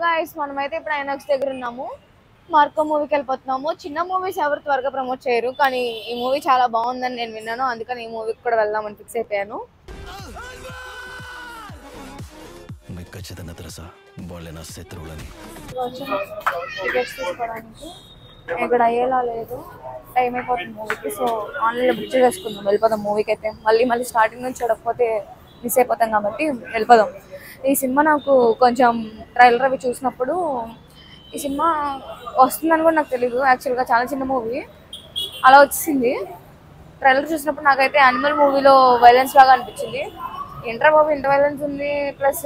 Guys మనమైతే ఇప్పుడు INOX దగ్గర ఉన్నాము. మార్కో మూవీకి వెళ్ళిపోతున్నాము. చిన్న మూవీస్ ఎవరు త్వరగా ప్రమోట్ చేయరు, కానీ ఈ మూవీ చాలా బాగుందని నేను విన్నాను. అందుకని ఈ మూవీకి కూడా వెళ్దామని ఫిక్స్ అయిపోయాను. ఇక్కడ అయ్యేలా లేదు, టైం అయిపోతుంది మూవీకి. సో ఆన్లైన్లో బుక్ చేసుకుందాం, వెళ్ళిపోదాం మూవీకి. అయితే మళ్ళీ స్టార్టింగ్ నుంచి చూడకపోతే మిస్ అయిపోతాం కాబట్టి వెళ్ళిపోదాం. ఈ సినిమా నాకు కొంచెం ట్రైలర్ అవి చూసినప్పుడు ఈ సినిమా వస్తుందని కూడా నాకు తెలీదు. యాక్చువల్గా చాలా చిన్న మూవీ అలా వచ్చింది. ట్రైలర్ చూసినప్పుడు నాకైతే యానిమల్ మూవీలో వైలెన్స్ లాగా అనిపించింది. ఇంటర్ బాబు ఇంత వైలెన్స్ ఉంది, ప్లస్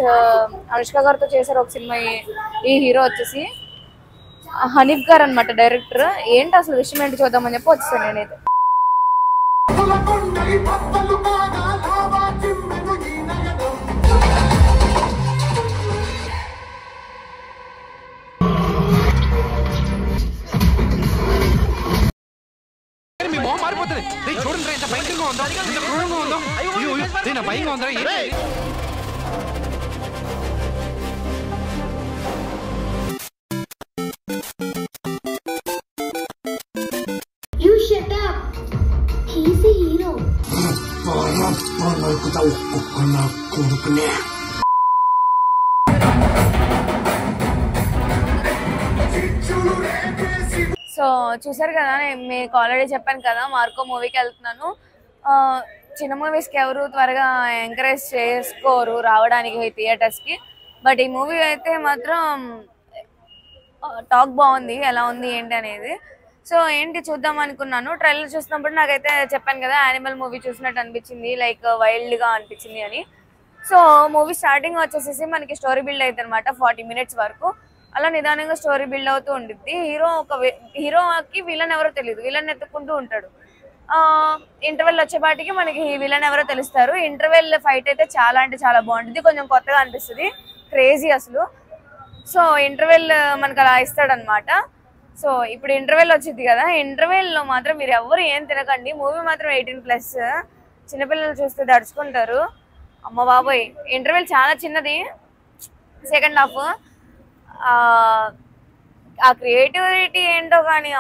అనుష్క గారితో చేశారు ఒక సినిమా. ఈ హీరో వచ్చేసి హనీఫ్ గారు అనమాట డైరెక్టర్. ఏంటి అసలు విషయం ఏంటి చూద్దామని చెప్పి వచ్చేసాను నేనైతే. You shut up. He's a hero. So చూసారు కదా, నేను మీకు ఆల్రెడీ చెప్పాను కదా మార్కో మూవీకి వెళ్తున్నాను. చిన్న మూవీస్కి ఎవరు త్వరగా ఎంకరేజ్ చేసుకోరు రావడానికి థియేటర్స్కి. బట్ ఈ మూవీ అయితే మాత్రం టాక్ బాగుంది, ఎలా ఉంది ఏంటి అనేది. సో ఏంటి చూద్దాం అనుకున్నాను. ట్రైలర్ చూసినప్పుడు నాకైతే చెప్పాను కదా యానిమల్ మూవీ చూసినట్టు అనిపించింది, లైక్ వైల్డ్గా అనిపించింది అని. సో మూవీ స్టార్టింగ్ వచ్చేసేసి మనకి స్టోరీ బిల్డ్ అవుతుంది అనమాట 40 minutes వరకు. అలా నిదానంగా స్టోరీ బిల్డ్ అవుతూ ఉంటుంది. హీరోకి విలన్ ఎవరో తెలియదు, విలన్ ఎత్తుకుంటూ ఉంటాడు. ఇంటర్వెల్ వచ్చేపాటికి మనకి విలన్ ఎవరో తెలుస్తారు. ఇంటర్వెల్ ఫైట్ అయితే చాలా అంటే చాలా బాగుంటుంది, కొంచెం కొత్తగా అనిపిస్తుంది, క్రేజీ అసలు. సో ఇంటర్వెల్ మనకు అలా ఇస్తాడనమాట. సో ఇప్పుడు ఇంటర్వెల్ వచ్చింది కదా, ఇంటర్వెల్లో మాత్రం మీరు ఎవరు ఏం తినకండి. మూవీ మాత్రం 18+. చిన్నపిల్లలు చూస్తే దడుచుకుంటారు. అమ్మ బాబోయ్, ఇంటర్వెల్ చాలా చిన్నది. సెకండ్ హాఫ్ ఆ క్రియేటివిటీ ఏంటో కానీ,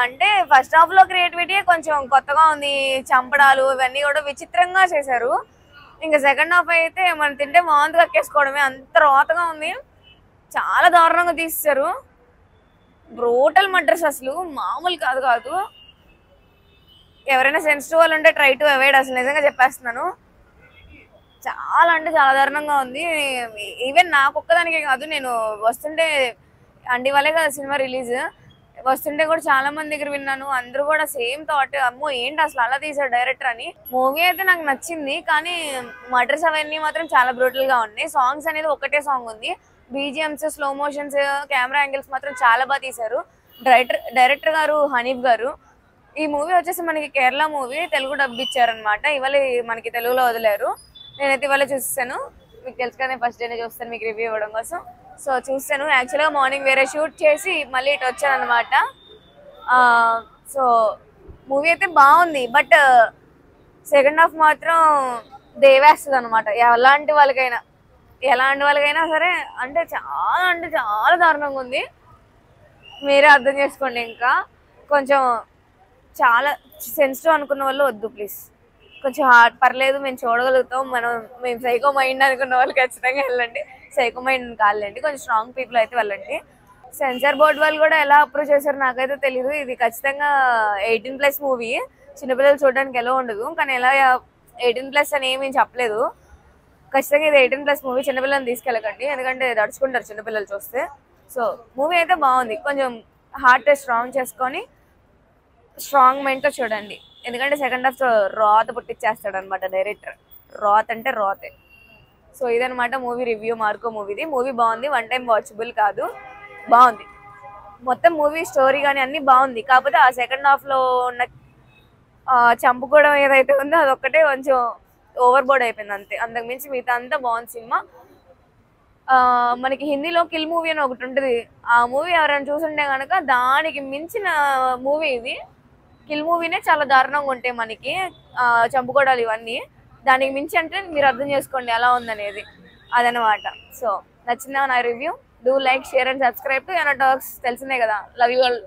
అంటే ఫస్ట్ హాఫ్లో క్రియేటివిటీ కొంచెం కొత్తగా ఉంది. చంపడాలు ఇవన్నీ కూడా విచిత్రంగా చేశారు. ఇంకా సెకండ్ హాఫ్ అయితే మనం తింటే వాంతి కక్కేసుకోవడమే, అంత రోతగా ఉంది. చాలా దారుణంగా తీస్తారు. బ్రూటల్ మర్డర్స్ అసలు మామూలు కాదు. ఎవరైనా సెన్సిటివ్ వాళ్ళు ఉంటే ట్రై టు అవాయిడ్, అసలు నిజంగా చెప్పేస్తున్నాను. చాలా అంటే చాలా దారుణంగా ఉంది. ఈవెన్ నాకు ఒక్కదానికే కాదు, నేను వస్తుంటే అండి వాళ్ళే కదా సినిమా రిలీజ్ వస్తుంటే కూడా చాలా మంది దగ్గర విన్నాను. అందరూ కూడా సేమ్ థాట్, అమ్మో ఏంటి అసలు అలా తీసాడు డైరెక్టర్ అని. మూవీ అయితే నాకు నచ్చింది, కానీ మర్డర్స్ అవన్నీ మాత్రం చాలా బ్రూటల్ గా ఉన్నాయి. సాంగ్స్ అనేది ఒకటే సాంగ్ ఉంది. BGMs, slow motions, camera angles మాత్రం చాలా బాగా తీశారు. డైరెక్టర్ గారు హనీఫ్ గారు. ఈ మూవీ వచ్చేసి మనకి కేరళ మూవీ, తెలుగు డబ్ ఇచ్చారనమాట. ఇవాళ మనకి తెలుగులో వదిలేరు. నేనైతే ఇవాళ చూస్తాను, మీకు తెలుసు కదా ఫస్ట్ డేనే చూస్తాను మీకు రివ్యూ ఇవ్వడం కోసం. సో చూస్తాను. యాక్చువల్గా మార్నింగ్ వేరే షూట్ చేసి మళ్ళీ ఇటు వచ్చాను అనమాట. సో మూవీ అయితే బాగుంది, బట్ సెకండ్ హాఫ్ మాత్రం దేవేస్తుంది అనమాట. ఎలాంటి వాళ్ళకైనా సరే అంటే చాలా దారుణంగా ఉంది. మీరే అర్థం చేసుకోండి. ఇంకా కొంచెం చాలా సెన్సిటివ్ అనుకున్న వాళ్ళు వద్దు ప్లీజ్. కొంచెం హార్డ్ పర్లేదు, మేము చూడగలుగుతాం, మేము సైకో మైండ్ అనుకున్న వాళ్ళు ఖచ్చితంగా వెళ్ళండి. సైకో మైండ్ కాదులేండి, కొంచెం స్ట్రాంగ్ పీపుల్ అయితే వెళ్ళండి. సెన్సార్ బోర్డ్ వాళ్ళు కూడా ఎలా అప్రూవ్ చేశారు నాకైతే తెలీదు. ఇది ఖచ్చితంగా 18+ మూవీ, చిన్నపిల్లలు చూడడానికి ఎలా ఉండదు. కానీ ఎలా 18+ అని ఏమీ చెప్పలేదు. ఖచ్చితంగా ఇది 18+ మూవీ, చిన్నపిల్లల్ని తీసుకెళ్ళకండి, ఎందుకంటే దడుచుకుంటారు చిన్నపిల్లలు చూస్తే. సో మూవీ అయితే బాగుంది. కొంచెం హార్ట్ స్ట్రాంగ్ చేసుకొని స్ట్రాంగ్ మైండ్తో చూడండి, ఎందుకంటే సెకండ్ హాఫ్ రోత పుట్టించేస్తాడు అనమాట డైరెక్టర్. రోత్ అంటే రోతే. సో ఇదనమాట మూవీ రివ్యూ మార్కో మూవీది. మూవీ బాగుంది, 1 time వాచబుల్ కాదు, బాగుంది. మొత్తం మూవీ స్టోరీ కానీ అన్నీ బాగుంది. కాకపోతే ఆ సెకండ్ హాఫ్లో ఉన్న చంపుకోవడం ఏదైతే ఉందో అదొక్కటే కొంచెం ఓవర్ బోర్డ్ అయిపోయింది అంతే. అంతకు మించి మిగతా అంతా బాగుంది సినిమా. మనకి హిందీలో కిల్ మూవీ అని ఒకటి ఉంటుంది. ఆ మూవీ ఎవరైనా చూసుంటే కనుక దానికి మించిన మూవీ ఇది. కిల్ మూవీనే చాలా దారుణంగా ఉంటాయి మనకి, చంపుకోవడాలు ఇవన్నీ. దానికి మించి అంటే మీరు అర్థం చేసుకోండి ఎలా ఉందనేది, అదనమాట. సో నచ్చిందా నా review? Do like share and subscribe to YONO talks. తెలిసిందే కదా. Love you all.